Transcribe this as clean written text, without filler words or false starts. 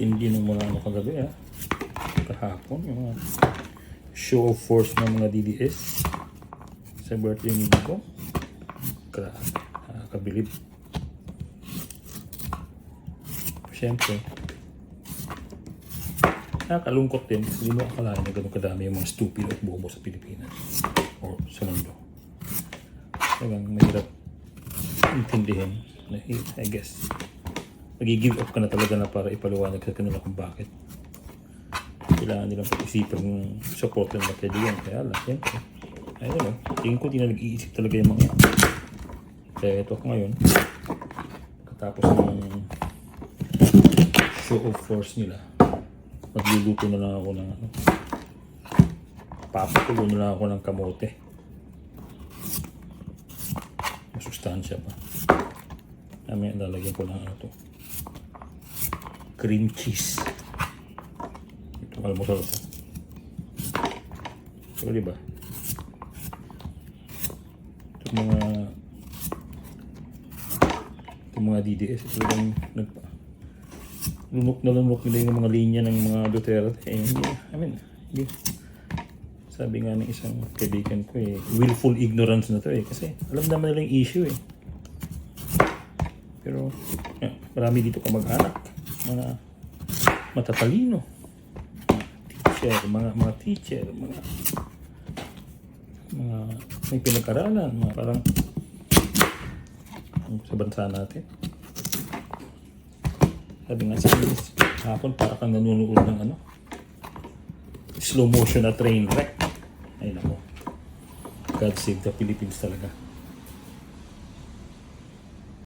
tindi ng mga ano kagabi kahapon, yung mga show of force ng mga DDS sa birthday ni ko. Grabe, nakakabilib. Siyempre, nakakalungkot din. Hindi mo akalain na ganun kadami yung mga stupid at bobo sa Pilipinas or sa mundo. Talagang mahirap intindihin. I guess nag-give up ka na talaga na para ipaliwanag sa kanila kung bakit kailangan nilang pag-isipan yung support ng kaibigan. Kaya lang, siyempre, I don't know, tingin ko di na nag-iisip talaga yung mga yan. Kaya ito ngayon, katapos ng show of force nila, magluluto na lang ako ng papakulo na lang ako ng kamote. Masustansya pa. Mamaya lalagyan ko ng cream cheese. Ito almusal ko. So, diba? Itong mga DDS, ito lang lunok nila yung mga linya ng mga Duterte. Hindi. Sabi nga ng isang kaibigan ko willful ignorance na to kasi alam naman nila yung issue Pero marami dito kamag-anak, mga matatalino, mga teacher, mga may pinag-aralan, mga parang sa bansa natin. Sabi nga sa English, hapon para kang nanonood ng slow motion na train wreck. Ay nako, God save the Philippines talaga.